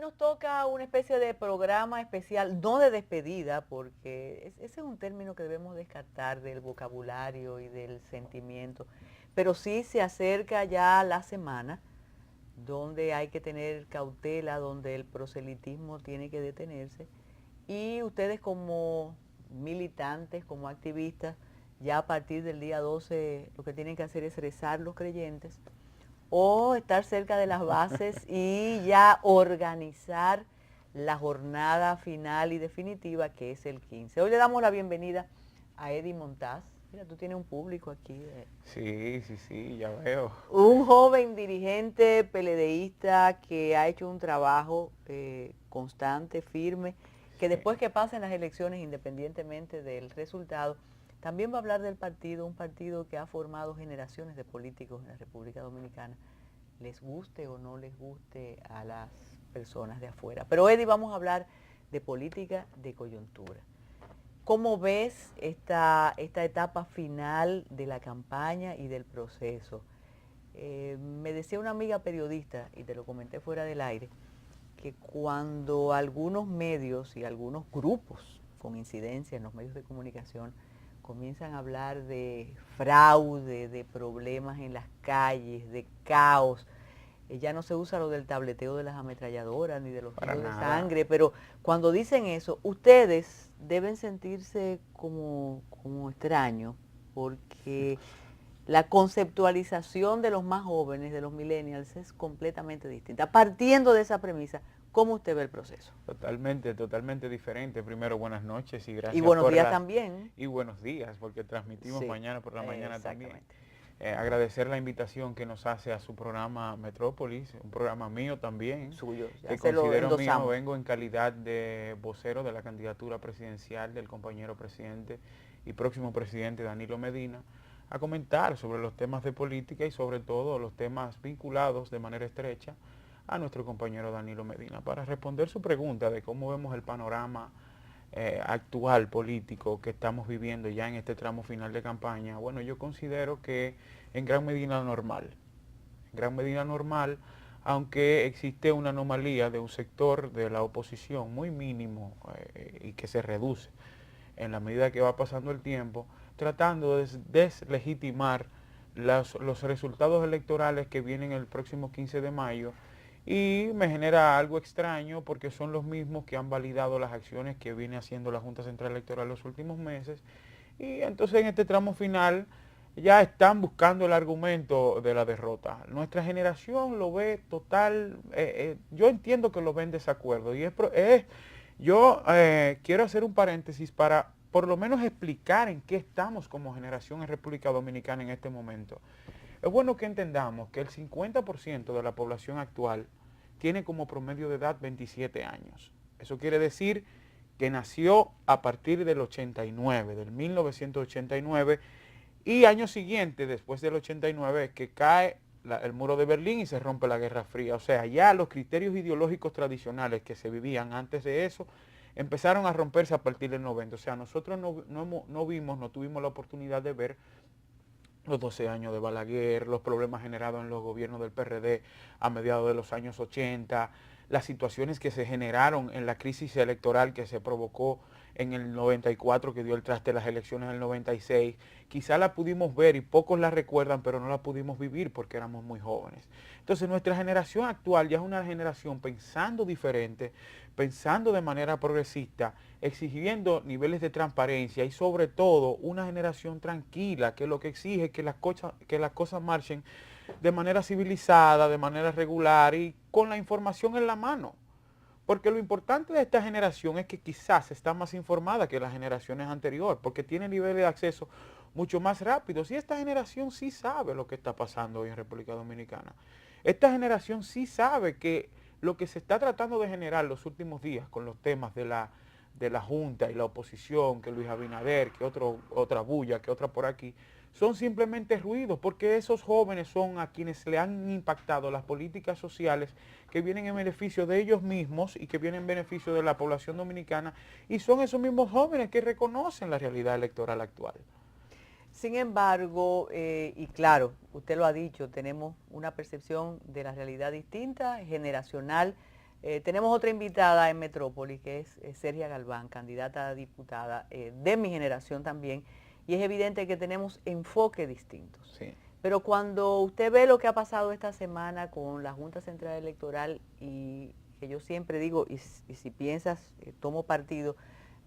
nos toca una especie de programa especial, no de despedida, porque ese es un término que debemos descartar del vocabulario y del sentimiento, pero sí se acerca ya la semana donde hay que tener cautela, donde el proselitismo tiene que detenerse, y ustedes como militantes, como activistas, ya a partir del día 12 lo que tienen que hacer es rezar los creyentes o estar cerca de las bases y ya organizar la jornada final y definitiva, que es el 15. Hoy le damos la bienvenida a Eddie Montaz. Mira, tú tienes un público aquí. Sí, ya veo. Un joven dirigente peledeísta que ha hecho un trabajo constante, firme, que Sí. después que pasen las elecciones, independientemente del resultado, también va a hablar del partido, un partido que ha formado generaciones de políticos en la República Dominicana, les guste o no les guste a las personas de afuera. Pero Eddie, vamos a hablar de política de coyuntura. ¿Cómo ves esta etapa final de la campaña y del proceso? Me decía una amiga periodista, y te lo comenté fuera del aire, que cuando algunos medios y algunos grupos con incidencia en los medios de comunicación comienzan a hablar de fraude, de problemas en las calles, de caos, ya no se usa lo del tableteo de las ametralladoras ni de los Para ríos de nada. sangre, pero cuando dicen eso, ustedes deben sentirse como extraños, porque la conceptualización de los más jóvenes, de los millennials, es completamente distinta. Partiendo de esa premisa, ¿cómo usted ve el proceso? Totalmente diferente. Primero, buenas noches y Y gracias buenos por días las... también. Y buenos días, porque transmitimos Sí, mañana por la mañana también. exactamente. Agradecer la invitación que nos hace a su programa Metrópolis, un programa mío también, Suyo, ya que se lo considero mío. endosamos. Vengo en calidad de vocero de la candidatura presidencial del compañero presidente y próximo presidente Danilo Medina, a comentar sobre los temas de política y sobre todo los temas vinculados de manera estrecha a nuestro compañero Danilo Medina, para responder su pregunta de cómo vemos el panorama actual político que estamos viviendo ya en este tramo final de campaña. Bueno, yo considero que en gran medida normal, aunque existe una anomalía de un sector de la oposición muy mínimo y que se reduce en la medida que va pasando el tiempo, tratando de deslegitimar los resultados electorales que vienen el próximo 15 de mayo, y me genera algo extraño porque son los mismos que han validado las acciones que viene haciendo la Junta Central Electoral los últimos meses, y entonces en este tramo final ya están buscando el argumento de la derrota. Nuestra generación lo ve total, yo entiendo que lo ve en desacuerdo, y yo quiero hacer un paréntesis para por lo menos explicar en qué estamos como generación en República Dominicana en este momento. Es bueno que entendamos que el 50% de la población actual tiene como promedio de edad 27 años. Eso quiere decir que nació a partir del 89, del 1989, y año siguiente, después del 89, que cae el muro de Berlín y se rompe la Guerra Fría. O sea, ya los criterios ideológicos tradicionales que se vivían antes de eso empezaron a romperse a partir del 90. O sea, nosotros no tuvimos la oportunidad de ver los 12 años de Balaguer, los problemas generados en los gobiernos del PRD a mediados de los años 80, las situaciones que se generaron en la crisis electoral que se provocó en el 94, que dio el traste a las elecciones del 96. Quizá la pudimos ver y pocos la recuerdan, pero no la pudimos vivir porque éramos muy jóvenes. Entonces nuestra generación actual ya es una generación pensando diferente, pensando de manera progresista, exigiendo niveles de transparencia y sobre todo una generación tranquila, que lo que exige es que las cosas marchen de manera civilizada, de manera regular y con la información en la mano. Porque lo importante de esta generación es que quizás está más informada que las generaciones anteriores, porque tiene niveles de acceso mucho más rápidos. Y esta generación sí sabe lo que está pasando hoy en República Dominicana. Esta generación sí sabe que lo que se está tratando de generar los últimos días con los temas de la Junta y la oposición, que Luis Abinader, que otra bulla, que otra por aquí, son simplemente ruidos, porque esos jóvenes son a quienes le han impactado las políticas sociales que vienen en beneficio de ellos mismos y que vienen en beneficio de la población dominicana, y son esos mismos jóvenes que reconocen la realidad electoral actual. Sin embargo, y claro, usted lo ha dicho, tenemos una percepción de la realidad distinta, generacional. Tenemos otra invitada en Metrópolis, que es Sergia Galván, candidata a diputada de mi generación también, y es evidente que tenemos enfoques distintos. Sí. Pero cuando usted ve lo que ha pasado esta semana con la Junta Central Electoral, y que yo siempre digo, y si piensas, tomo partido,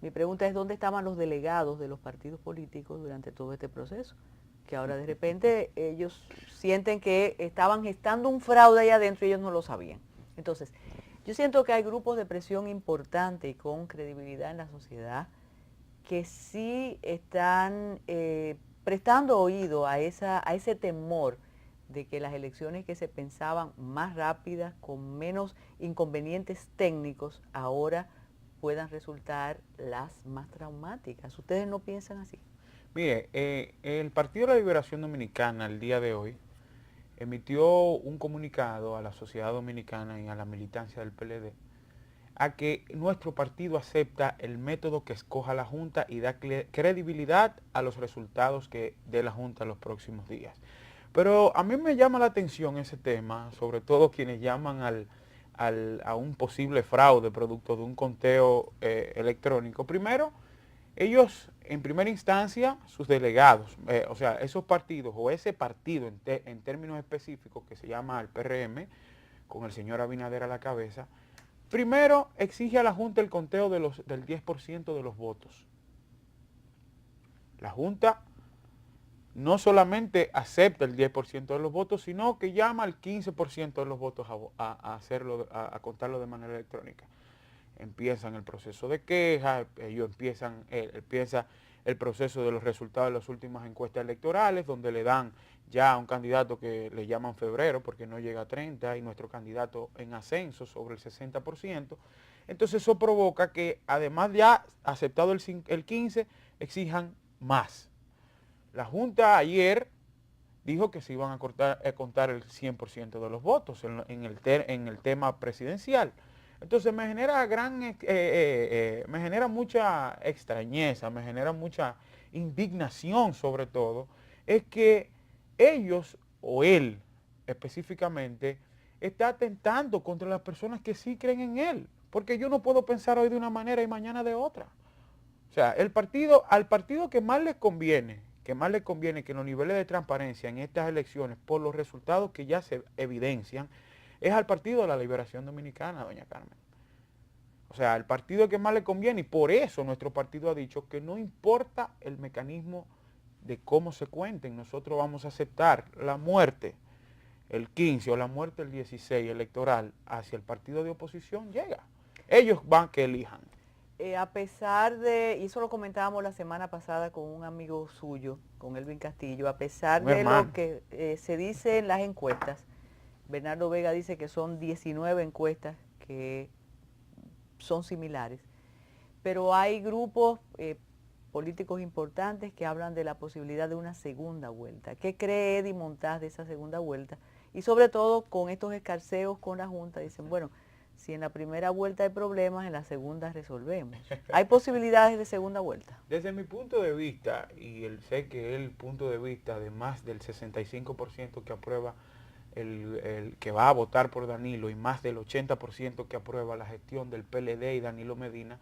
mi pregunta es dónde estaban los delegados de los partidos políticos durante todo este proceso, que ahora de repente ellos sienten que estaban gestando un fraude ahí adentro y ellos no lo sabían. Entonces, yo siento que hay grupos de presión importantes y con credibilidad en la sociedad que sí están prestando oído a ese temor de que las elecciones que se pensaban más rápidas, con menos inconvenientes técnicos, ahora puedan resultar las más traumáticas. ¿Ustedes no piensan así? Mire, el Partido de la Liberación Dominicana el día de hoy emitió un comunicado a la sociedad dominicana y a la militancia del PLD a que nuestro partido acepta el método que escoja la Junta y da credibilidad a los resultados que dé la Junta en los próximos días. Pero a mí me llama la atención ese tema, sobre todo quienes llaman a un posible fraude producto de un conteo electrónico. Primero, ellos, en primera instancia, sus delegados, o sea, esos partidos o ese partido en términos específicos que se llama el PRM, con el señor Abinader a la cabeza, primero exige a la Junta el conteo del 10% de los votos. La Junta no solamente acepta el 10% de los votos, sino que llama al 15% de los votos a contarlo de manera electrónica. Empiezan el proceso de queja, ellos empieza el proceso de los resultados de las últimas encuestas electorales, donde le dan ya a un candidato que le llaman febrero, porque no llega a 30, y nuestro candidato en ascenso sobre el 60%. Entonces eso provoca que, además ya aceptado el 15, exijan más. La Junta ayer dijo que se iban a contar el 100% de los votos en el tema presidencial. Entonces me genera me genera mucha extrañeza, me genera mucha indignación sobre todo, es que ellos o él específicamente está atentando contra las personas que sí creen en él, porque yo no puedo pensar hoy de una manera y mañana de otra. O sea, al partido que más les conviene que los niveles de transparencia en estas elecciones, por los resultados que ya se evidencian, es al Partido de la Liberación Dominicana, doña Carmen. O sea, el partido que más le conviene, y por eso nuestro partido ha dicho que no importa el mecanismo de cómo se cuenten, nosotros vamos a aceptar la muerte el 15 o la muerte el 16 electoral hacia el partido de oposición, llega. Ellos van que elijan. A pesar de, y eso lo comentábamos la semana pasada con un amigo suyo, con Elvin Castillo, a pesar de lo que se dice en las encuestas, Bernardo Vega dice que son 19 encuestas que son similares, pero hay grupos políticos importantes que hablan de la posibilidad de una segunda vuelta. ¿Qué cree Eddie Montaz de esa segunda vuelta? Y sobre todo con estos escarceos con la Junta, dicen, bueno, si en la primera vuelta hay problemas, en la segunda resolvemos. ¿Hay posibilidades de segunda vuelta? Desde mi punto de vista, y sé que el punto de vista de más del 65% que aprueba el que va a votar por Danilo y más del 80% que aprueba la gestión del PLD y Danilo Medina,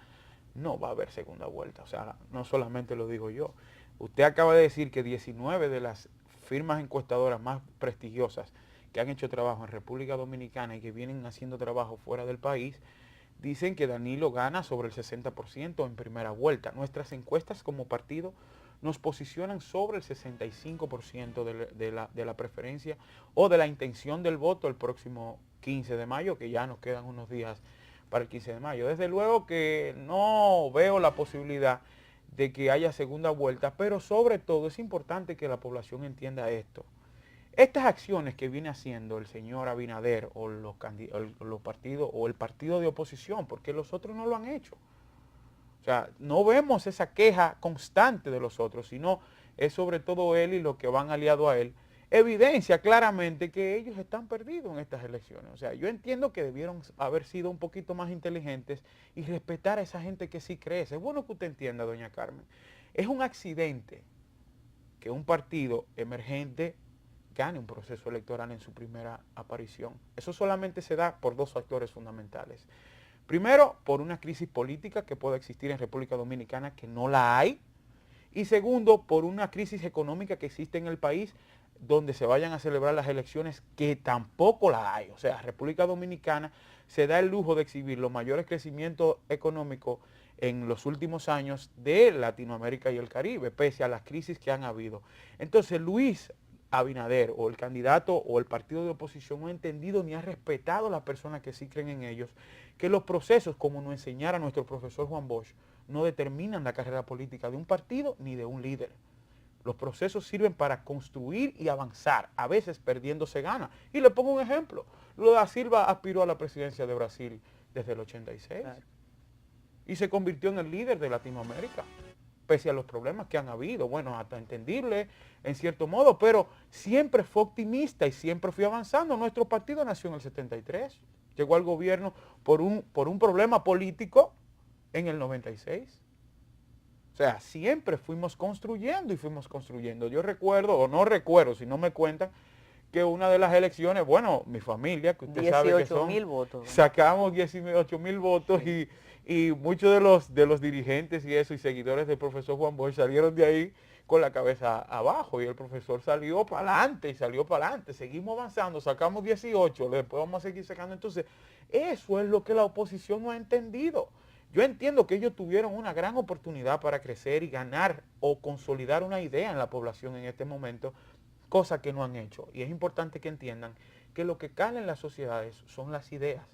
no va a haber segunda vuelta. O sea, no solamente lo digo yo. Usted acaba de decir que 19 de las firmas encuestadoras más prestigiosas que han hecho trabajo en República Dominicana y que vienen haciendo trabajo fuera del país, dicen que Danilo gana sobre el 60% en primera vuelta. Nuestras encuestas como partido nos posicionan sobre el 65% de la preferencia o de la intención del voto el próximo 15 de mayo, que ya nos quedan unos días para el 15 de mayo. Desde luego que no veo la posibilidad de que haya segunda vuelta, pero sobre todo es importante que la población entienda esto. Estas acciones que viene haciendo el señor Abinader o los partidos o el partido de oposición, porque los otros no lo han hecho. O sea, no vemos esa queja constante de los otros, sino es sobre todo él y los que van aliados a él, evidencia claramente que ellos están perdidos en estas elecciones. O sea, yo entiendo que debieron haber sido un poquito más inteligentes y respetar a esa gente que sí crece. Es bueno que usted entienda, doña Carmen. Es un accidente que un partido emergente gane un proceso electoral en su primera aparición. Eso solamente se da por dos factores fundamentales. Primero, por una crisis política que puede existir en República Dominicana, que no la hay. Y segundo, por una crisis económica que existe en el país, donde se vayan a celebrar las elecciones, que tampoco la hay. O sea, República Dominicana se da el lujo de exhibir los mayores crecimientos económicos en los últimos años de Latinoamérica y el Caribe, pese a las crisis que han habido. Entonces, Luis Abinader, o el candidato o el partido de oposición, no ha entendido ni ha respetado a las personas que sí creen en ellos, que los procesos, como nos enseñara nuestro profesor Juan Bosch, no determinan la carrera política de un partido ni de un líder. Los procesos sirven para construir y avanzar, a veces perdiéndose gana. Y le pongo un ejemplo. Lula da Silva aspiró a la presidencia de Brasil desde el 86 y se convirtió en el líder de Latinoamérica, pese a los problemas que han habido. Bueno, hasta entendible en cierto modo, pero siempre fue optimista y siempre fui avanzando. Nuestro partido nació en el 73, llegó al gobierno por un problema político en el 96. O sea, siempre fuimos construyendo y fuimos construyendo. Yo recuerdo, o no recuerdo, si no me cuentan, que una de las elecciones, bueno, mi familia, que usted sabe que son, 18.000 votos. ¿No? Sacamos 18.000 votos y muchos de los dirigentes y eso y seguidores del profesor Juan Bosch salieron de ahí con la cabeza abajo y el profesor salió para adelante y salió para adelante. Seguimos avanzando, sacamos 18, después vamos a seguir sacando. Entonces, eso es lo que la oposición no ha entendido. Yo entiendo que ellos tuvieron una gran oportunidad para crecer y ganar o consolidar una idea en la población en este momento, cosa que no han hecho. Y es importante que entiendan que lo que cala en las sociedades son las ideas.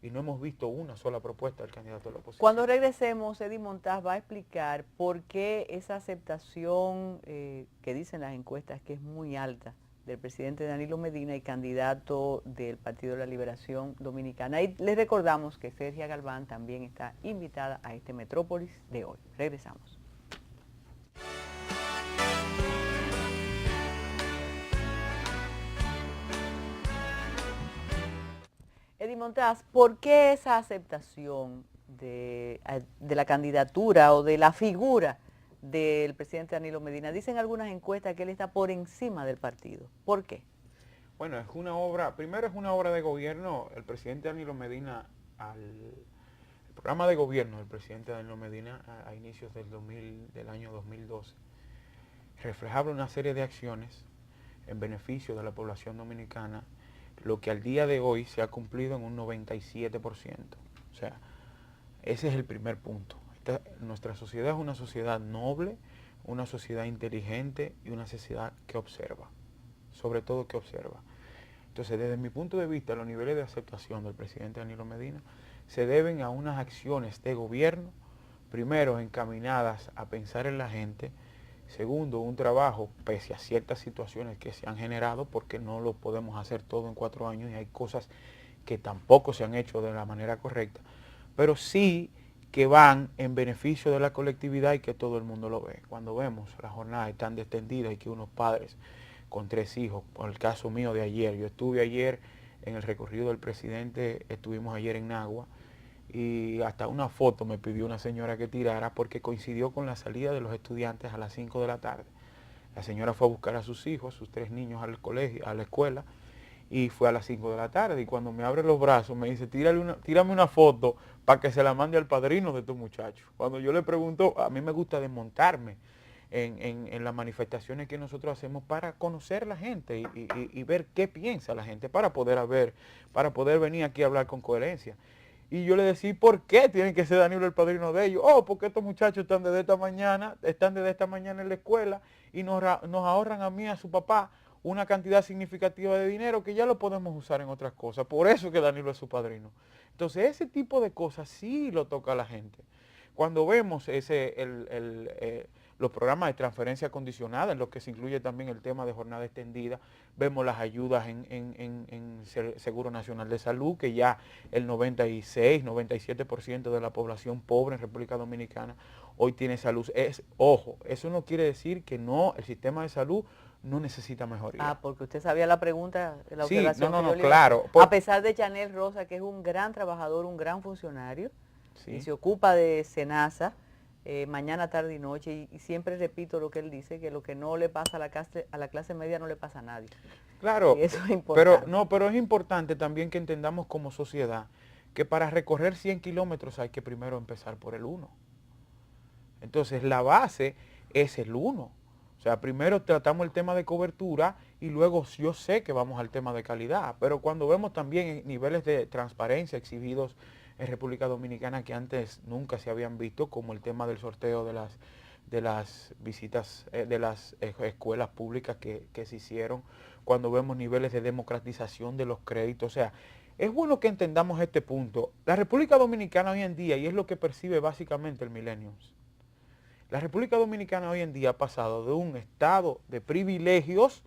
Y no hemos visto una sola propuesta del candidato de la oposición. Cuando regresemos, Eddie Montaz va a explicar por qué esa aceptación que dicen las encuestas que es muy alta del presidente Danilo Medina y candidato del Partido de la Liberación Dominicana. Y les recordamos que Sergia Galván también está invitada a este Metrópolis de hoy. Regresamos. Eddie Montaz, ¿por qué esa aceptación de la candidatura o de la figura del presidente Danilo Medina? Dicen algunas encuestas que él está por encima del partido. ¿Por qué? Bueno, es una obra, primero es una obra de gobierno. El presidente Danilo Medina, el programa de gobierno del presidente Danilo Medina a inicios del año 2012, reflejaba una serie de acciones en beneficio de la población dominicana, lo que al día de hoy se ha cumplido en un 97%. O sea, ese es el primer punto. Nuestra sociedad es una sociedad noble, una sociedad inteligente y una sociedad que observa, sobre todo que observa. Entonces, desde mi punto de vista, los niveles de aceptación del presidente Danilo Medina se deben a unas acciones de gobierno, primero encaminadas a pensar en la gente, segundo, un trabajo, pese a ciertas situaciones que se han generado, porque no lo podemos hacer todo en 4 años y hay cosas que tampoco se han hecho de la manera correcta, pero sí que van en beneficio de la colectividad y que todo el mundo lo ve. Cuando vemos las jornadas tan extendidas y que unos padres con 3 hijos, por el caso mío de ayer, yo estuve ayer en el recorrido del presidente, estuvimos ayer en Nagua, y hasta una foto me pidió una señora que tirara porque coincidió con la salida de los estudiantes a las 5 de la tarde. La señora fue a buscar a sus hijos, sus 3 niños al colegio, a la escuela, y fue a las 5 de la tarde. Y cuando me abre los brazos me dice, tírame una foto para que se la mande al padrino de tu muchacho. Cuando yo le pregunto, a mí me gusta desmontarme en las manifestaciones que nosotros hacemos para conocer la gente y ver qué piensa la gente, para poder venir aquí a hablar con coherencia. Y yo le decía, ¿por qué tienen que ser Danilo el padrino de ellos? Oh, porque estos muchachos están desde esta mañana en la escuela y nos ahorran a mí y a su papá una cantidad significativa de dinero que ya lo podemos usar en otras cosas. Por eso que Danilo es su padrino. Entonces, ese tipo de cosas sí lo toca a la gente. Cuando vemos los programas de transferencia condicionada, en los que se incluye también el tema de jornada extendida, vemos las ayudas en Seguro Nacional de Salud, que ya el 96-97% de la población pobre en República Dominicana hoy tiene salud. Ojo, eso no quiere decir que el sistema de salud no necesita mejoría. Ah, porque usted sabía la pregunta, la observación. Sí, claro. A pesar de Chanel Rosa, que es un gran trabajador, un gran funcionario, sí, y se ocupa de SENASA, mañana, tarde y noche, y siempre repito lo que él dice, que lo que no le pasa a la clase media no le pasa a nadie. Claro, Y eso es importante. pero es importante también que entendamos como sociedad que para recorrer 100 kilómetros hay que primero empezar por el 1. Entonces la base es el 1. O sea, primero tratamos el tema de cobertura y luego yo sé que vamos al tema de calidad. Pero cuando vemos también niveles de transparencia exhibidos en República Dominicana que antes nunca se habían visto, como el tema del sorteo de las visitas de las escuelas públicas que se hicieron, cuando vemos niveles de democratización de los créditos. O sea, es bueno que entendamos este punto. La República Dominicana hoy en día, y es lo que percibe básicamente el Millenniums, la República Dominicana hoy en día ha pasado de un estado de privilegios,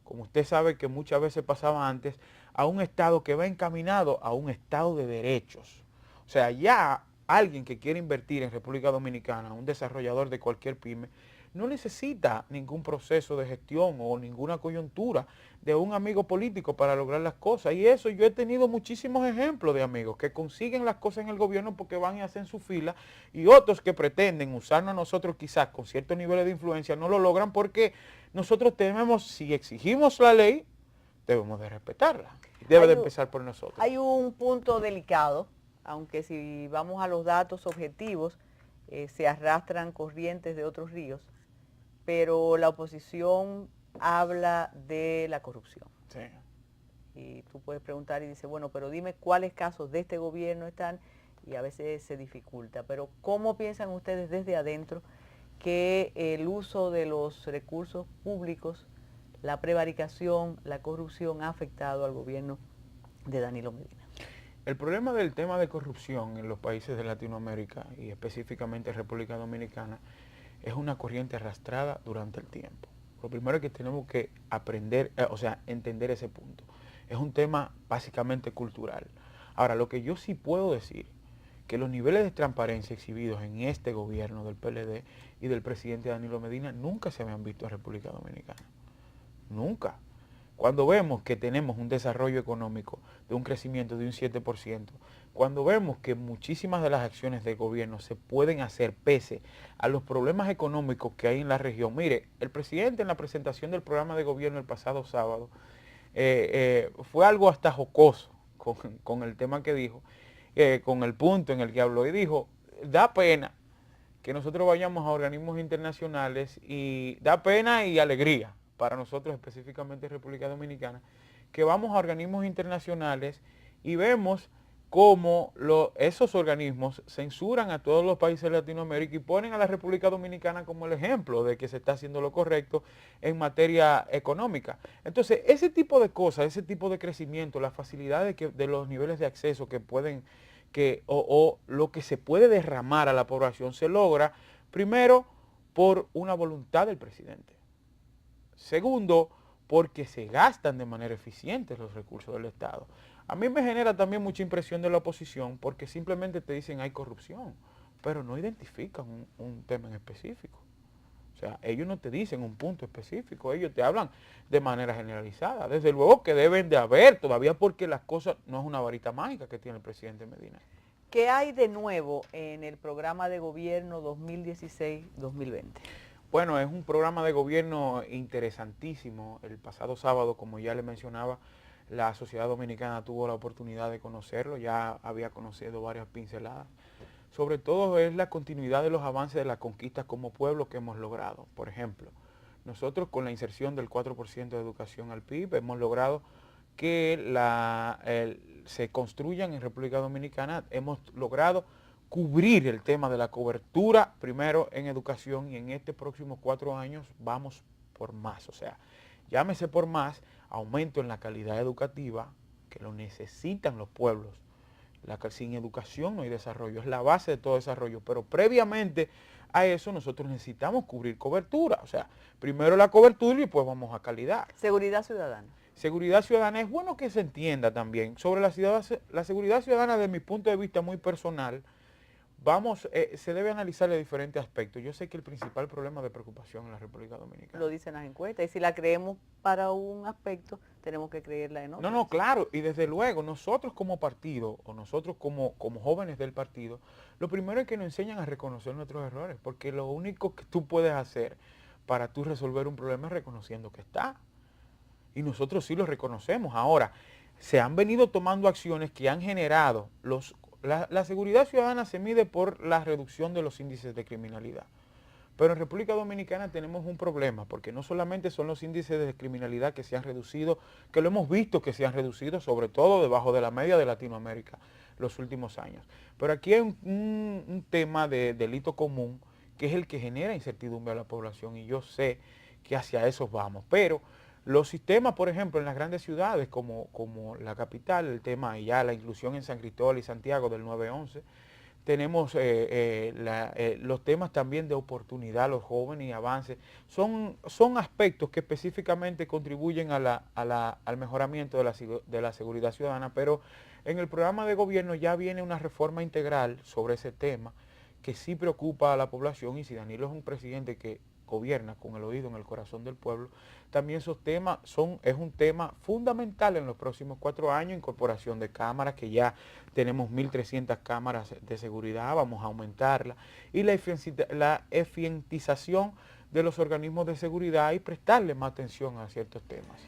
como usted sabe que muchas veces pasaba antes, a un estado que va encaminado a un estado de derechos. O sea, ya alguien que quiere invertir en República Dominicana, un desarrollador de cualquier pyme, no necesita ningún proceso de gestión o ninguna coyuntura de un amigo político para lograr las cosas. Y eso yo he tenido muchísimos ejemplos de amigos que consiguen las cosas en el gobierno porque van y hacen su fila, y otros que pretenden usarnos a nosotros quizás con ciertos niveles de influencia no lo logran porque nosotros tenemos, si exigimos la ley, debemos de respetarla. Debe de empezar por nosotros. Hay un punto delicado, aunque si vamos a los datos objetivos, se arrastran corrientes de otros ríos, pero la oposición habla de la corrupción. Sí. Y tú puedes preguntar y dices, bueno, pero dime cuáles casos de este gobierno están, y a veces se dificulta. Pero ¿cómo piensan ustedes desde adentro que el uso de los recursos públicos, la prevaricación, la corrupción ha afectado al gobierno de Danilo Medina? El problema del tema de corrupción en los países de Latinoamérica y específicamente en República Dominicana es una corriente arrastrada durante el tiempo. Lo primero es que tenemos que aprender, entender ese punto. Es un tema básicamente cultural. Ahora, lo que yo sí puedo decir, que los niveles de transparencia exhibidos en este gobierno del PLD y del presidente Danilo Medina nunca se habían visto en República Dominicana. Nunca. Cuando vemos que tenemos un desarrollo económico de un crecimiento de un 7%, cuando vemos que muchísimas de las acciones del gobierno se pueden hacer pese a los problemas económicos que hay en la región. Mire, el presidente en la presentación del programa de gobierno el pasado sábado fue algo hasta jocoso con el tema que dijo, con el punto en el que habló, y dijo, da pena que nosotros vayamos a organismos internacionales, y da pena y alegría para nosotros específicamente en República Dominicana, que vamos a organismos internacionales y vemos cómo esos organismos censuran a todos los países de Latinoamérica y ponen a la República Dominicana como el ejemplo de que se está haciendo lo correcto en materia económica. Entonces, ese tipo de cosas, ese tipo de crecimiento, las facilidades de los niveles de acceso que pueden, o lo que se puede derramar a la población se logra, primero, por una voluntad del presidente. Segundo, porque se gastan de manera eficiente los recursos del Estado. A mí me genera también mucha impresión de la oposición porque simplemente te dicen hay corrupción, pero no identifican un tema en específico. O sea, ellos no te dicen un punto específico, ellos te hablan de manera generalizada. Desde luego que deben de haber todavía, porque las cosas no es una varita mágica que tiene el presidente Medina. ¿Qué hay de nuevo en el programa de gobierno 2016-2020? Bueno, es un programa de gobierno interesantísimo. El pasado sábado, como ya le mencionaba, la sociedad dominicana tuvo la oportunidad de conocerlo, ya había conocido varias pinceladas. Sobre todo es la continuidad de los avances de las conquistas como pueblo que hemos logrado. Por ejemplo, nosotros con la inserción del 4% de educación al PIB hemos logrado que se construyan en República Dominicana, hemos logrado cubrir el tema de la cobertura primero en educación, y en estos próximos 4 años vamos por más. O sea, llámese por más, aumento en la calidad educativa, que lo necesitan los pueblos. Sin educación no hay desarrollo, es la base de todo desarrollo, pero previamente a eso nosotros necesitamos cubrir cobertura. O sea, primero la cobertura y después vamos a calidad. Seguridad ciudadana. Seguridad ciudadana, es bueno que se entienda también sobre la seguridad ciudadana. Desde mi punto de vista muy personal, se debe analizar de diferentes aspectos. Yo sé que el principal problema de preocupación en la República Dominicana. Lo dicen las encuestas, y si la creemos para un aspecto, tenemos que creerla en otro. No, claro, y desde luego, nosotros como partido, o nosotros como jóvenes del partido, lo primero es que nos enseñan a reconocer nuestros errores, porque lo único que tú puedes hacer para tú resolver un problema es reconociendo que está. Y nosotros sí lo reconocemos. Ahora, se han venido tomando acciones que han generado, la seguridad ciudadana se mide por la reducción de los índices de criminalidad. Pero en República Dominicana tenemos un problema, porque no solamente son los índices de criminalidad que se han reducido, que lo hemos visto que se han reducido, sobre todo debajo de la media de Latinoamérica los últimos años. Pero aquí hay un tema de delito común, que es el que genera incertidumbre a la población, y yo sé que hacia eso vamos. Pero los sistemas, por ejemplo, en las grandes ciudades como la capital, el tema ya la inclusión en San Cristóbal y Santiago del 911, tenemos los temas también de oportunidad a los jóvenes y avances. Son aspectos que específicamente contribuyen al mejoramiento de la seguridad ciudadana, pero en el programa de gobierno ya viene una reforma integral sobre ese tema que sí preocupa a la población, y si Danilo es un presidente que gobierna con el oído en el corazón del pueblo, también esos temas es un tema fundamental en los próximos 4 años, incorporación de cámaras, que ya tenemos 1.300 cámaras de seguridad, vamos a aumentarla, y la eficientización de los organismos de seguridad y prestarle más atención a ciertos temas.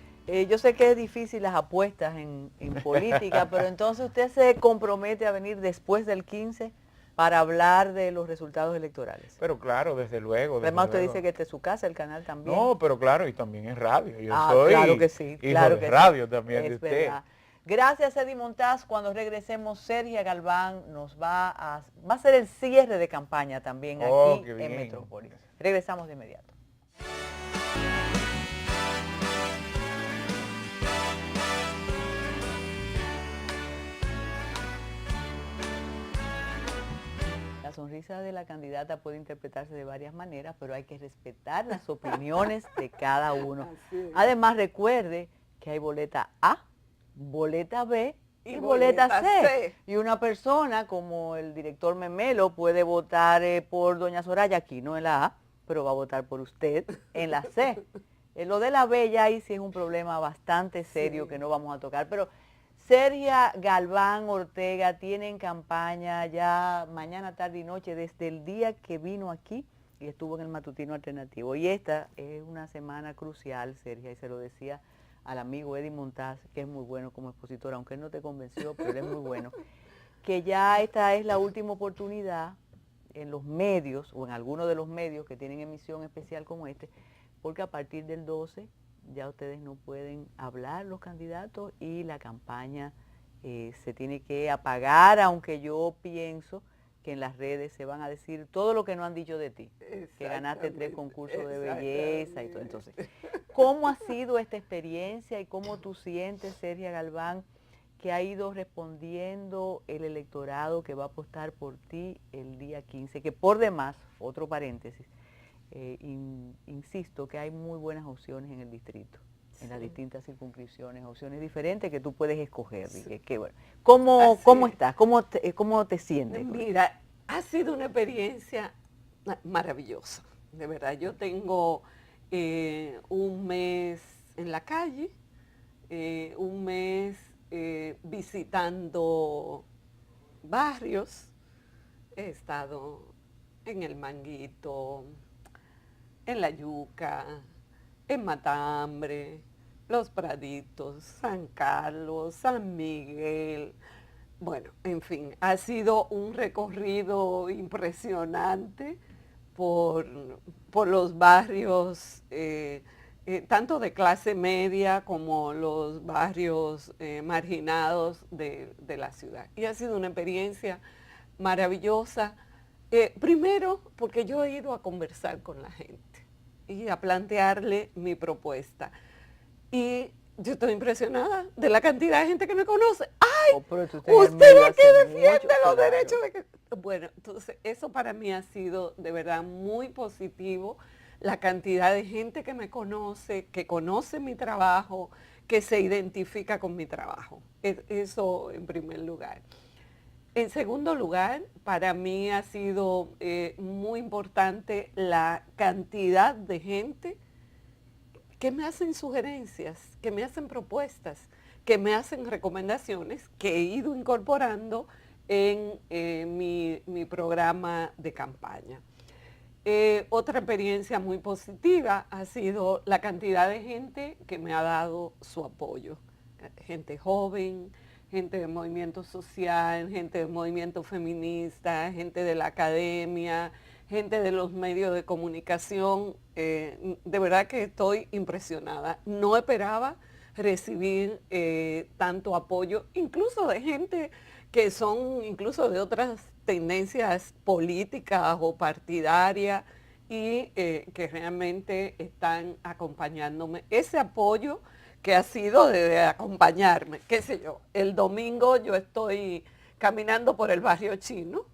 Yo sé que es difícil las apuestas en política, pero entonces usted se compromete a venir después del 15 para hablar de los resultados electorales. Pero claro, desde luego. Además usted dice que este es su casa, el canal también. No, pero claro, y también es radio. Yo soy claro que sí, claro de radio también es de usted. Verdad. Gracias, Eddie Montaz. Cuando regresemos, Sergia Galván nos va a hacer el cierre de campaña también aquí en Metrópolis. Regresamos de inmediato. La sonrisa de la candidata puede interpretarse de varias maneras, pero hay que respetar las opiniones de cada uno. Además, recuerde que hay boleta A, boleta B y boleta C. Y una persona como el director Memelo puede votar por doña Soraya aquí, no en la A, pero va a votar por usted en la C. Lo de la B ya ahí sí es un problema bastante serio que no vamos a tocar, pero Sergia Galván Ortega tiene en campaña ya mañana, tarde y noche, desde el día que vino aquí y estuvo en el Matutino Alternativo. Y esta es una semana crucial, Sergia, y se lo decía al amigo Eddie Montaz, que es muy bueno como expositor, aunque él no te convenció, pero él es muy bueno, que ya esta es la última oportunidad en los medios, o en algunos de los medios que tienen emisión especial como este, porque a partir del 12 ya ustedes no pueden hablar los candidatos y la campaña se tiene que apagar, aunque yo pienso que en las redes se van a decir todo lo que no han dicho de ti, que ganaste 3 concursos de belleza y todo. Entonces, ¿cómo ha sido esta experiencia y cómo tú sientes, Sergia Galván, que ha ido respondiendo el electorado que va a apostar por ti el día 15? Que por demás, otro paréntesis, insisto que hay muy buenas opciones en el distrito, en las distintas circunscripciones, opciones diferentes que tú puedes escoger. Y que bueno. ¿Cómo estás? ¿Cómo te sientes? Mira, ha sido una experiencia maravillosa, de verdad. Yo tengo un mes en la calle, un mes visitando barrios. He estado en El Manguito, en La Yuca, en Matambre, Los Praditos, San Carlos, San Miguel. Bueno, en fin, ha sido un recorrido impresionante por los barrios, tanto de clase media como los barrios marginados de la ciudad. Y ha sido una experiencia maravillosa. Primero, porque yo he ido a conversar con la gente y a plantearle mi propuesta. Y yo estoy impresionada de la cantidad de gente que me conoce. ¡Ay! Usted es que defiende los derechos de que... Bueno, entonces eso para mí ha sido de verdad muy positivo. La cantidad de gente que me conoce, que conoce mi trabajo, que se identifica con mi trabajo. Eso en primer lugar. En segundo lugar, para mí ha sido muy importante la cantidad de gente que me hacen sugerencias, que me hacen propuestas, que me hacen recomendaciones que he ido incorporando en mi programa de campaña. Otra experiencia muy positiva ha sido la cantidad de gente que me ha dado su apoyo. Gente joven, gente del movimiento social, gente del movimiento feminista, gente de la academia, gente de los medios de comunicación. De verdad que estoy impresionada. No esperaba recibir tanto apoyo, incluso de gente que son incluso de otras tendencias políticas o partidarias y que realmente están acompañándome. Ese apoyo que ha sido de acompañarme, qué sé yo, el domingo yo estoy caminando por el barrio chino,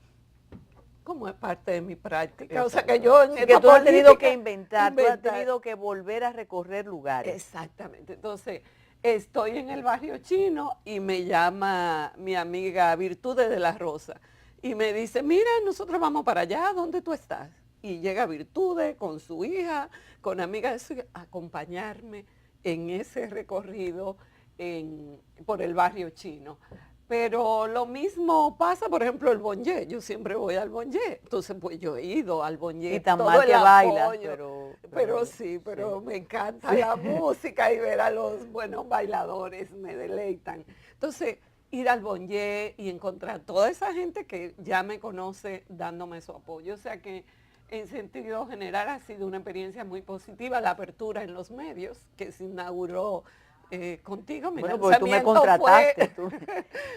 como es parte de mi práctica. O sea que yo en que tú has tenido que inventar, tú has tenido que volver a recorrer lugares. Exactamente. Entonces, estoy en el barrio chino y me llama mi amiga Virtudes de la Rosa y me dice, mira, nosotros vamos para allá, ¿dónde tú estás? Y llega Virtudes con su hija, con amigas, a acompañarme en ese recorrido por el barrio chino. Pero lo mismo pasa, por ejemplo, el Bonje. Yo siempre voy al Bonje. Entonces, pues yo he ido al Bonje. Y tan mal que bailas, pero sí, pero sí. Me encanta la música y ver a los buenos bailadores, me deleitan. Entonces, ir al Bonje y encontrar toda esa gente que ya me conoce dándome su apoyo. O sea que, en sentido general, ha sido una experiencia muy positiva la apertura en los medios que se inauguró contigo. Bueno, porque tú me contrataste.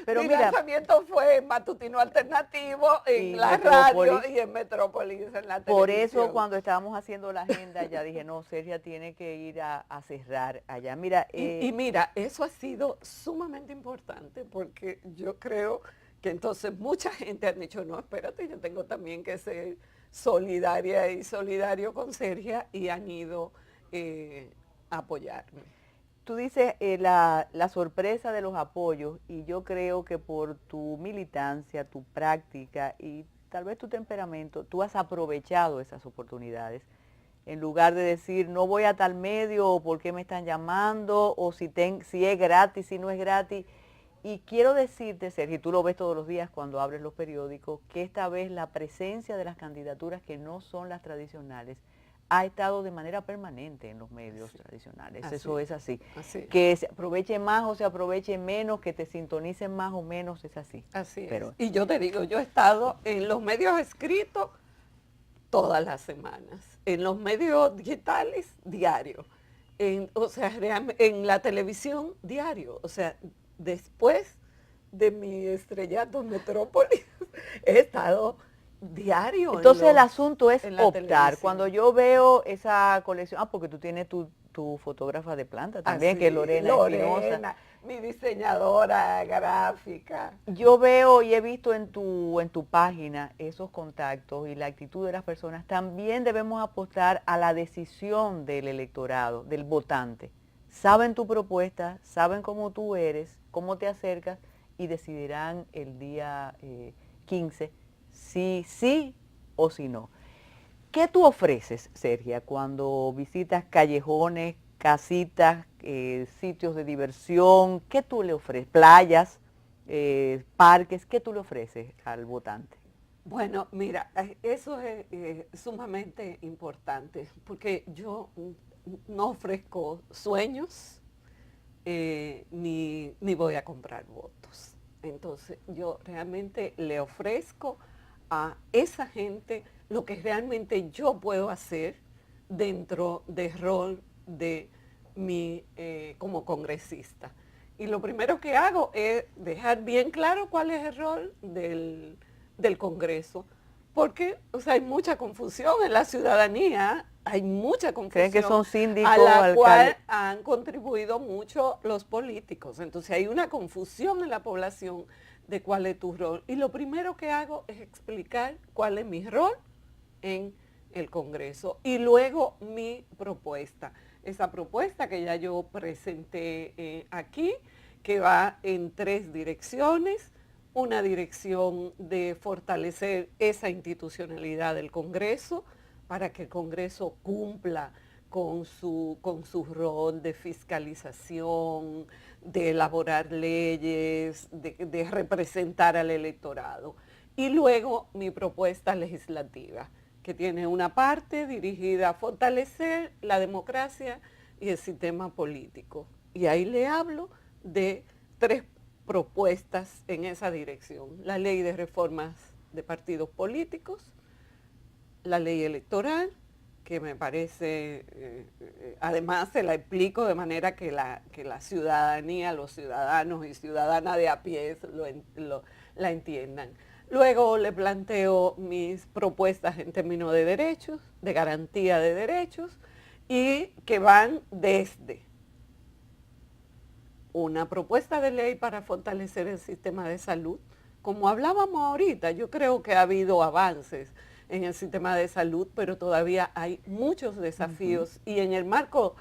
Pero mi lanzamiento fue en Matutino Alternativo, en la radio y en Metrópolis, en la televisión. Por eso, cuando estábamos haciendo la agenda, ya dije, no, Sergia tiene que ir a cerrar allá. Mira, y mira, eso ha sido sumamente importante, porque yo creo que entonces mucha gente ha dicho, no, espérate, yo tengo también que ser solidaria y solidario con Sergia, y han ido a apoyarme. Tú dices la sorpresa de los apoyos, y yo creo que por tu militancia, tu práctica y tal vez tu temperamento, tú has aprovechado esas oportunidades. En lugar de decir, no voy a tal medio, o por qué me están llamando, o si es gratis, si no es gratis. Y quiero decirte, Sergio, y tú lo ves todos los días cuando abres los periódicos, que esta vez la presencia de las candidaturas que no son las tradicionales ha estado de manera permanente en los medios tradicionales. Eso es así. Que se aproveche más o se aproveche menos, que te sintonicen más o menos, es así. Así es. Y yo te digo, yo he estado en los medios escritos todas las semanas, en los medios digitales diario, o sea, en la televisión diario. O sea, después de mi estrellato en Metrópolis, he estado diario. Entonces el asunto es optar. Cuando yo veo esa colección, porque tú tienes tu fotógrafa de planta también, que es Lorena Espinosa, mi diseñadora gráfica. Yo veo y he visto en tu página esos contactos y la actitud de las personas. También debemos apostar a la decisión del electorado, del votante. Saben tu propuesta, saben cómo tú eres, cómo te acercas, y decidirán el día 15 si sí o si no. ¿Qué tú ofreces, Sergia, cuando visitas callejones, casitas, sitios de diversión? ¿Qué tú le ofreces? Playas, parques, ¿qué tú le ofreces al votante? Bueno, mira, eso es sumamente importante, porque yo no ofrezco sueños, ni voy a comprar votos. Entonces, yo realmente le ofrezco a esa gente lo que realmente yo puedo hacer dentro del rol de mi como congresista. Y lo primero que hago es dejar bien claro cuál es el rol del Congreso, porque hay mucha confusión en la ciudadanía, hay mucha confusión. ¿Creen que son síndicos, a la cual han contribuido mucho los políticos? Entonces hay una confusión en la población de cuál es tu rol. Y lo primero que hago es explicar cuál es mi rol en el Congreso y luego mi propuesta. Esa propuesta que ya yo presenté aquí, que va en 3 direcciones. una dirección de fortalecer esa institucionalidad del Congreso para que el Congreso cumpla con su rol de fiscalización, de elaborar leyes, de representar al electorado. Y luego mi propuesta legislativa, que tiene una parte dirigida a fortalecer la democracia y el sistema político. Y ahí le hablo de 3 propuestas en esa dirección: la ley de reformas de partidos políticos, la ley electoral, que me parece, además se la explico de manera que la ciudadanía, los ciudadanos y ciudadanas de a pie la entiendan. Luego le planteo mis propuestas en términos de derechos, de garantía de derechos, y que van desde una propuesta de ley para fortalecer el sistema de salud. Como hablábamos ahorita, yo creo que ha habido avances en el sistema de salud, pero todavía hay muchos desafíos y en el marco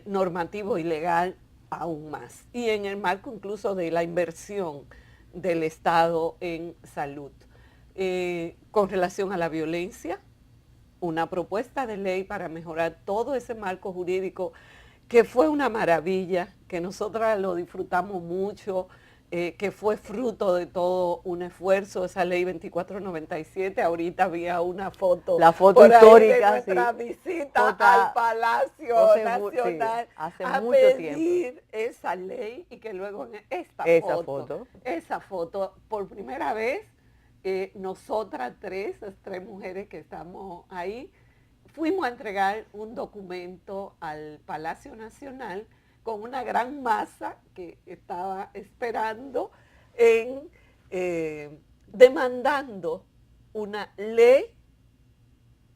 normativo y legal aún más, y en el marco incluso de la inversión del Estado en salud. Con relación a la violencia, una propuesta de ley para mejorar todo ese marco jurídico que fue una maravilla, que nosotras lo disfrutamos mucho, que fue fruto de todo un esfuerzo, esa ley 2497. Ahorita había una foto, la foto histórica de nuestra visita al Palacio Nacional, sí, hace a mucho pedir tiempo esa ley, y que luego en esa foto, por primera vez, nosotras las tres mujeres que estamos ahí, fuimos a entregar un documento al Palacio Nacional con una gran masa que estaba esperando demandando una ley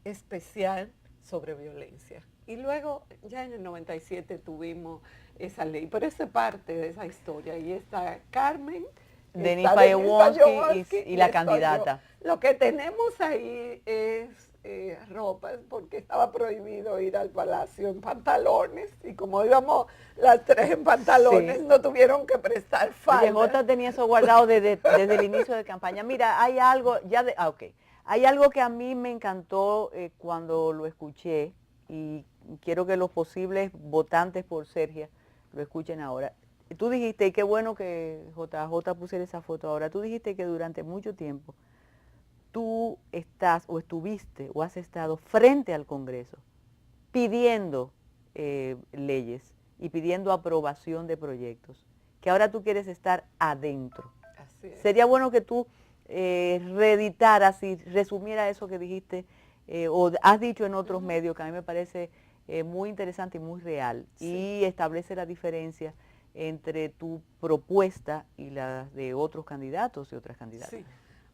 especial sobre violencia. Y luego ya en el 97 tuvimos esa ley, pero esa es parte de esa historia. Y está Carmen, Denise Payewonsky y la candidata. Lo que tenemos ahí es ropa, porque estaba prohibido ir al palacio en pantalones, y como íbamos las tres en pantalones, no tuvieron que prestar falda. Jota tenía eso guardado desde el inicio de campaña. Mira, hay algo, hay algo que a mí me encantó cuando lo escuché, y quiero que los posibles votantes por Sergia lo escuchen ahora. Tú dijiste, y qué bueno que JJ pusiera esa foto ahora, tú dijiste que durante mucho tiempo tú estás o estuviste o has estado frente al Congreso pidiendo leyes y pidiendo aprobación de proyectos, que ahora tú quieres estar adentro. Así es. Sería bueno que tú reeditaras y resumieras eso que dijiste o has dicho en otros medios, que a mí me parece muy interesante y muy real, y establece la diferencia entre tu propuesta y la de otros candidatos y otras candidatas. Sí.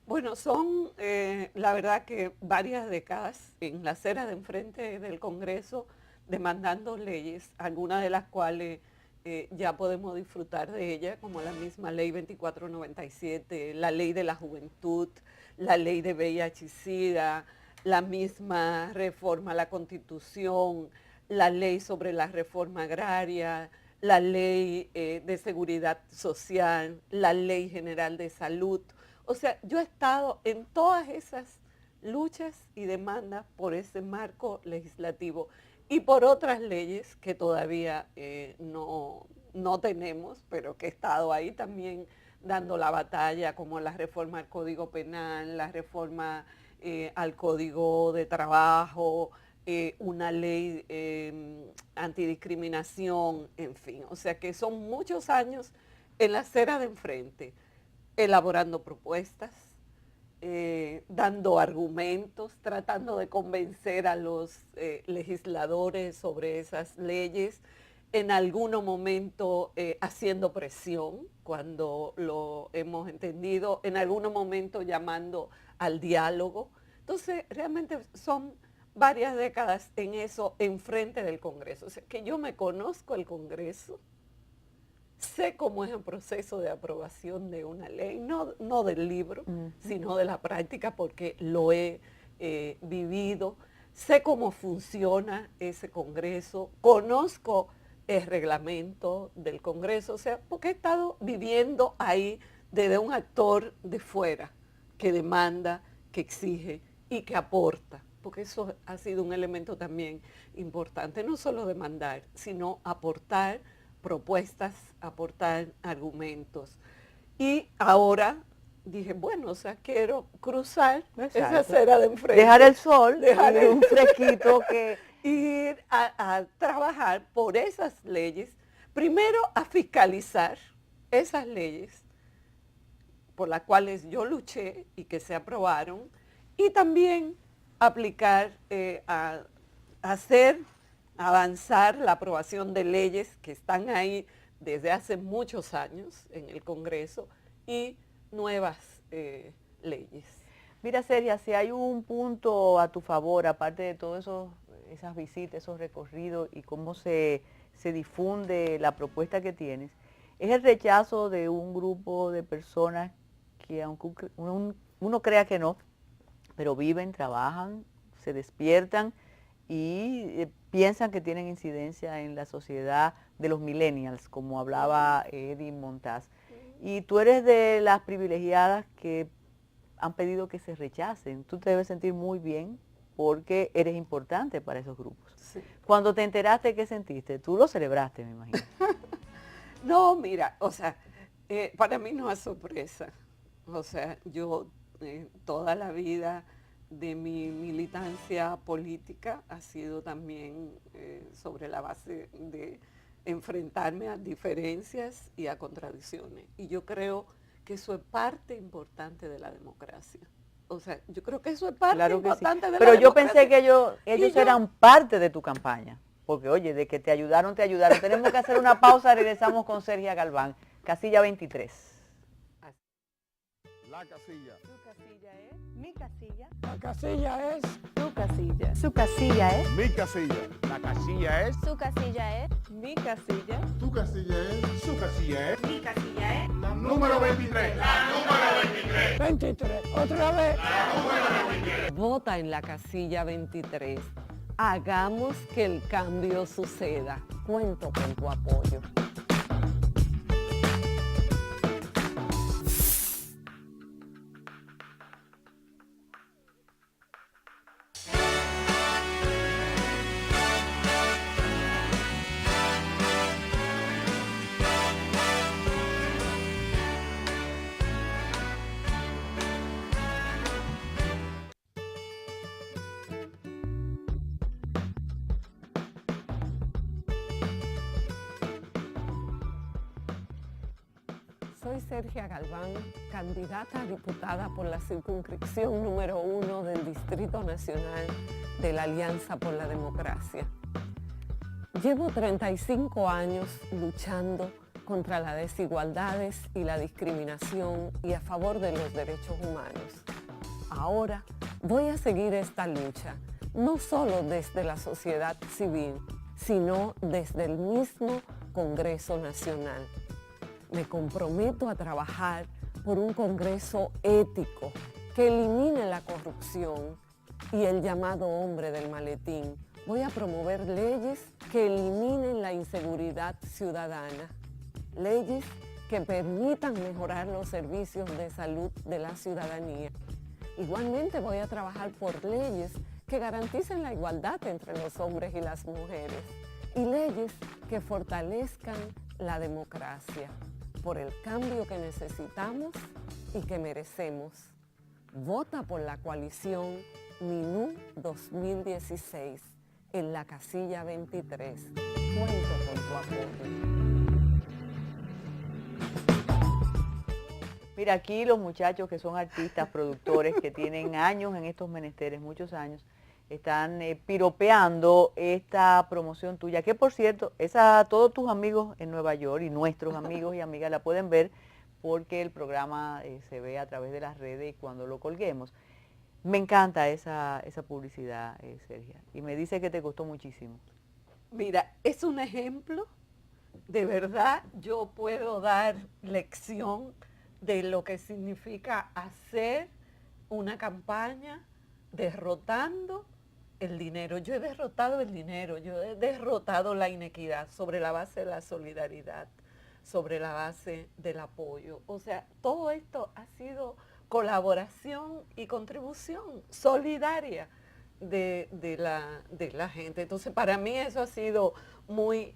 Bueno, son la verdad que varias décadas en la acera de enfrente del Congreso demandando leyes, algunas de las cuales ya podemos disfrutar de ellas, como la misma ley 2497, la ley de la juventud, la ley de VIH-Sida, la misma reforma a la Constitución, la ley sobre la reforma agraria, la ley de seguridad social, la ley general de salud. O sea, yo he estado en todas esas luchas y demandas por ese marco legislativo y por otras leyes que todavía no tenemos, pero que he estado ahí también dando la batalla, como la reforma al Código Penal, la reforma al Código de Trabajo, una ley antidiscriminación, en fin. O sea que son muchos años en la acera de enfrente, elaborando propuestas, dando argumentos, tratando de convencer a los legisladores sobre esas leyes, en algún momento haciendo presión cuando lo hemos entendido, en algún momento llamando al diálogo. Entonces, realmente son varias décadas en eso, enfrente del Congreso. O sea, que yo me conozco el Congreso, sé cómo es el proceso de aprobación de una ley, no del libro, sino de la práctica, porque lo he vivido, sé cómo funciona ese Congreso, conozco el reglamento del Congreso, o sea, porque he estado viviendo ahí desde un actor de fuera que demanda, que exige y que aporta, porque eso ha sido un elemento también importante, no solo demandar, sino aportar propuestas, aportar argumentos. Y ahora dije, bueno, o sea, quiero cruzar esa acera de enfrente. Dejar el sol, dejar un fresquito que... Ir a trabajar por esas leyes, primero a fiscalizar esas leyes por las cuales yo luché y que se aprobaron, y también aplicar, a hacer avanzar la aprobación de leyes que están ahí desde hace muchos años en el Congreso y nuevas leyes. Mira, Sergia, si hay un punto a tu favor, aparte de todas esas visitas, esos recorridos y cómo se difunde la propuesta que tienes, es el rechazo de un grupo de personas que, aunque uno crea que no, pero viven, trabajan, se despiertan y piensan que tienen incidencia en la sociedad de los millennials, como hablaba Eddie Montaz. Y tú eres de las privilegiadas que han pedido que se rechacen. Tú te debes sentir muy bien porque eres importante para esos grupos. Sí. Cuando te enteraste, ¿qué sentiste? Tú lo celebraste, me imagino. No, mira, o sea, para mí no es sorpresa. O sea, yo toda la vida de mi militancia política ha sido también sobre la base de enfrentarme a diferencias y a contradicciones. Y yo creo que eso es parte importante de la democracia. O sea, yo creo que eso es parte importante de la democracia. Pero yo pensé que ellos eran parte de tu campaña. Porque, oye, de que te ayudaron, te ayudaron. Tenemos que hacer una pausa, regresamos con Sergia Galván. Casilla 23. La casilla. Su casilla es mi casilla. La casilla es Tu casilla. Su casilla es mi casilla. La casilla es Su casilla es mi casilla. tu casilla es Su casilla es mi casilla es la número 23. La número 23. 23. Otra vez. Vota en la casilla 23. Hagamos que el cambio suceda. Cuento con tu apoyo. Soy Sergia Galván, candidata a diputada por la circunscripción número 1 del Distrito Nacional de la Alianza por la Democracia. Llevo 35 años luchando contra las desigualdades y la discriminación y a favor de los derechos humanos. Ahora voy a seguir esta lucha, no solo desde la sociedad civil, sino desde el mismo Congreso Nacional. Me comprometo a trabajar por un Congreso ético que elimine la corrupción y el llamado hombre del maletín. Voy a promover leyes que eliminen la inseguridad ciudadana, leyes que permitan mejorar los servicios de salud de la ciudadanía. Igualmente voy a trabajar por leyes que garanticen la igualdad entre los hombres y las mujeres y leyes que fortalezcan la democracia, por el cambio que necesitamos y que merecemos. Vota por la coalición MINU 2016 en la casilla 23. Cuento con tu apoyo. Mira, aquí los muchachos que son artistas, productores, que tienen años en estos menesteres, muchos años, están piropeando esta promoción tuya, que por cierto, todos tus amigos en Nueva York y nuestros amigos y amigas la pueden ver porque el programa se ve a través de las redes y cuando lo colguemos. Me encanta esa publicidad, Sergia, y me dice que te costó muchísimo. Mira, es un ejemplo, de verdad yo puedo dar lección de lo que significa hacer una campaña derrotando el dinero. Yo he derrotado el dinero, yo he derrotado la inequidad sobre la base de la solidaridad. sobre la base del apoyo. O sea, todo esto ha sido colaboración y contribución solidaria de la gente. Entonces, para mí eso ha sido muy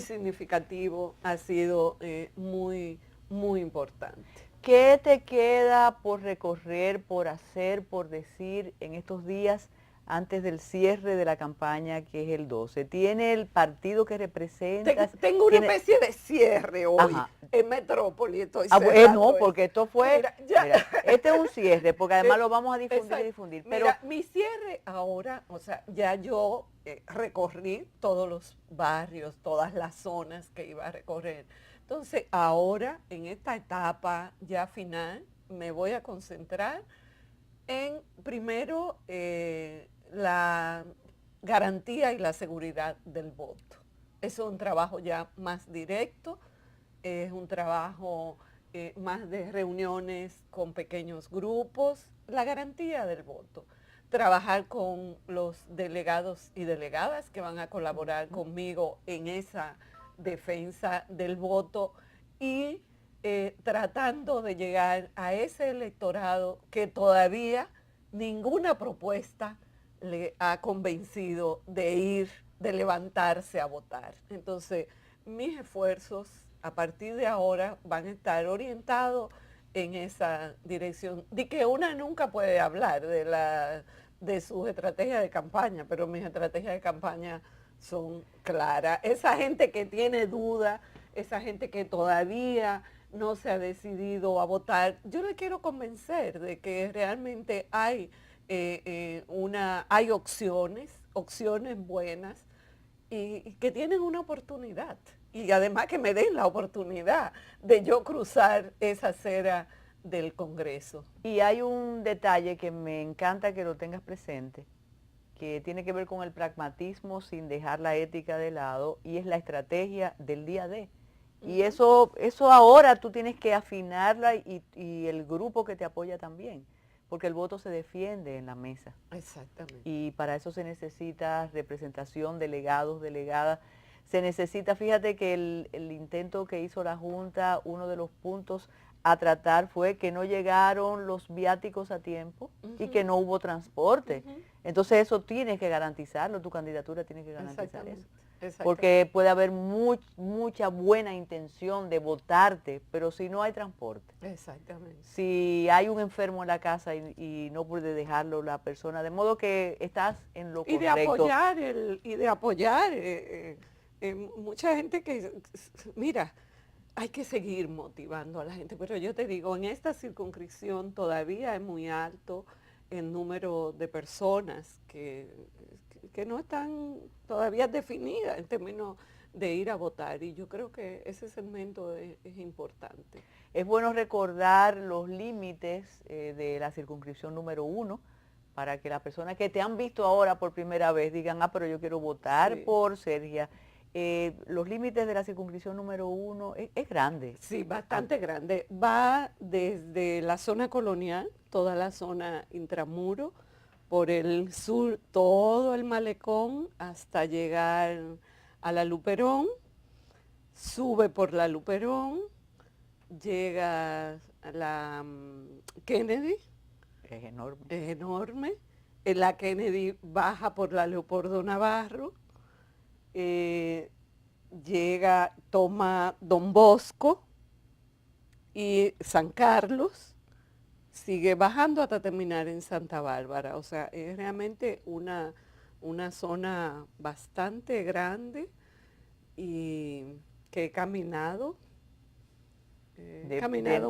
significativo, ha sido muy importante. ¿Qué te queda por recorrer, por hacer, por decir en estos días antes del cierre de la campaña, que es el 12? ¿Tiene el partido que representa? Tengo una especie de cierre hoy. Ajá. En Metrópoli. Estoy no, porque esto fue, mira, este es un cierre, porque además lo vamos a difundir y difundir. Pero mira, mi cierre ahora, o sea, ya yo recorrí todos los barrios, todas las zonas que iba a recorrer. Entonces, ahora, en esta etapa ya final, me voy a concentrar en, primero, la garantía y la seguridad del voto. Es un trabajo ya más directo, es un trabajo más de reuniones con pequeños grupos, la garantía del voto. Trabajar con los delegados y delegadas que van a colaborar conmigo en esa defensa del voto y tratando de llegar a ese electorado que todavía ninguna propuesta le ha convencido de ir, de levantarse a votar. Entonces, mis esfuerzos a partir de ahora van a estar orientados en esa dirección, de que una nunca puede hablar de sus estrategias de campaña, pero mis estrategias de campaña son claras. Esa gente que tiene duda, esa gente que todavía no se ha decidido a votar, yo le quiero convencer de que realmente hay opciones buenas y que tienen una oportunidad. Y además que me den la oportunidad de yo cruzar esa acera del Congreso. Y hay un detalle que me encanta que lo tengas presente, que tiene que ver con el pragmatismo sin dejar la ética de lado, y es la estrategia del día D. Y eso ahora tú tienes que afinarla y el grupo que te apoya también, porque el voto se defiende en la mesa. Exactamente. Y para eso se necesita representación, delegados, delegadas. Se necesita, fíjate que el intento que hizo la Junta, uno de los puntos a tratar fue que no llegaron los viáticos a tiempo y que no hubo transporte. Entonces eso tienes que garantizarlo, tu candidatura tiene que garantizar eso. Porque puede haber mucha buena intención de votarte, pero si no hay transporte. Exactamente. Si hay un enfermo en la casa y no puede dejarlo la persona, de modo que estás en lo correcto. Y de apoyar mucha gente que, mira, hay que seguir motivando a la gente, pero yo te digo, en esta circunscripción todavía es muy alto el número de personas que no están todavía definidas en términos de ir a votar, y yo creo que ese segmento es importante. Es bueno recordar los límites de la circunscripción número 1 para que las personas que te han visto ahora por primera vez digan, pero yo quiero votar por Sergia. Los límites de la circunscripción número 1 es grande. Sí, bastante grande. Va desde la zona colonial, toda la zona intramuro, por el sur, todo el malecón, hasta llegar a la Luperón, sube por la Luperón, llega a la Kennedy. Es enorme. Es enorme. En la Kennedy baja por la Leopoldo Navarro. Llega, toma Don Bosco y San Carlos, sigue bajando hasta terminar en Santa Bárbara. O sea, es realmente una zona bastante grande y que he caminado. De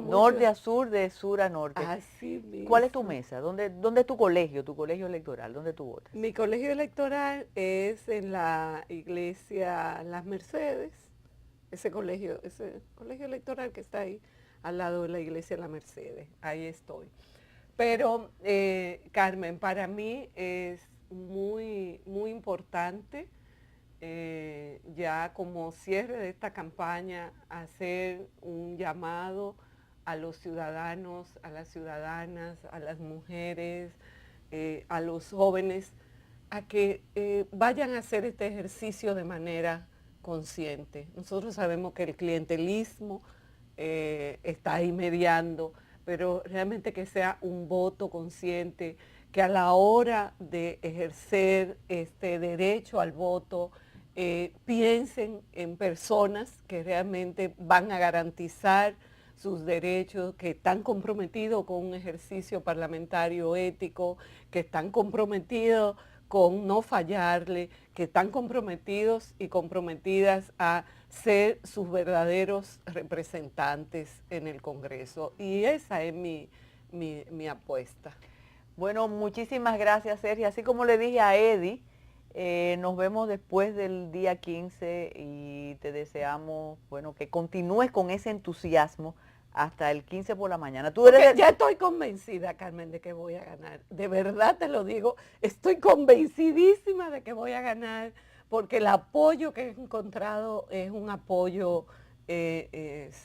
norte a sur, de sur a norte. Así mismo. ¿Cuál es tu mesa? ¿Dónde es tu colegio electoral? ¿Dónde tú votas? Mi colegio electoral es en la iglesia Las Mercedes, ese colegio electoral que está ahí al lado de la iglesia Las Mercedes, ahí estoy. Pero, Carmen, para mí es muy importante, ya como cierre de esta campaña, hacer un llamado a los ciudadanos, a las ciudadanas, a las mujeres, a los jóvenes, a que vayan a hacer este ejercicio de manera consciente. Nosotros sabemos que el clientelismo está ahí mediando, pero realmente que sea un voto consciente, que a la hora de ejercer este derecho al voto, piensen en personas que realmente van a garantizar sus derechos, que están comprometidos con un ejercicio parlamentario ético, que están comprometidos con no fallarle, que están comprometidos y comprometidas a ser sus verdaderos representantes en el Congreso. Y esa es mi apuesta. Bueno, muchísimas gracias, Sergio. Así como le dije a Eddie, nos vemos después del día 15 y te deseamos, bueno, que continúes con ese entusiasmo hasta el 15 por la mañana. Tú eres Ya estoy convencida, Carmen, de que voy a ganar. De verdad te lo digo, estoy convencidísima de que voy a ganar, porque el apoyo que he encontrado es un apoyo es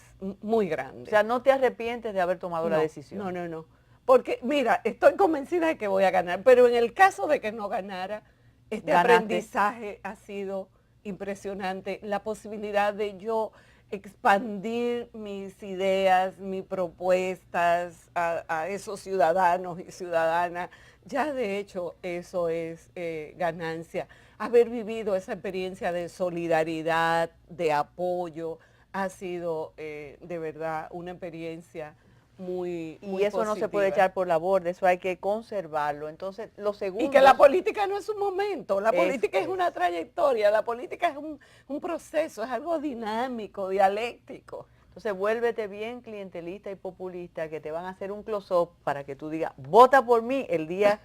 muy grande. O sea, no te arrepientes de haber tomado la decisión. No. Porque, mira, estoy convencida de que voy a ganar, pero en el caso de que no ganara, este aprendizaje ha sido impresionante. La posibilidad de yo expandir mis ideas, mis propuestas a esos ciudadanos y ciudadanas. Ya de hecho eso es ganancia. Haber vivido esa experiencia de solidaridad, de apoyo, ha sido de verdad una experiencia muy y eso positiva. No se puede echar por la borda, eso hay que conservarlo. Entonces, lo segundo... Y que la política no es un momento, la política es una trayectoria, la política es un proceso, es algo dinámico, dialéctico. Entonces, vuélvete bien clientelista y populista, que te van a hacer un close-up para que tú digas, vota por mí el día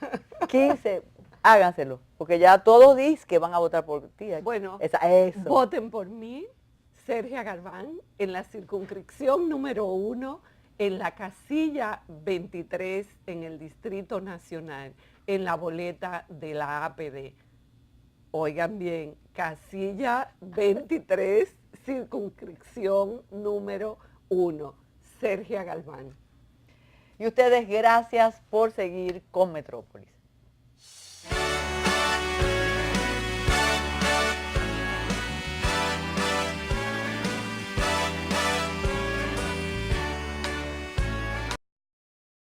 15, háganselo, porque ya todos dicen que van a votar por ti. Bueno, eso. Voten por mí, Sergio Galván, en la circunscripción número 1, en la casilla 23 en el Distrito Nacional, en la boleta de la APD. Oigan bien, casilla 23, circunscripción número 1, Sergio Galván. Y ustedes, gracias por seguir con Metrópolis.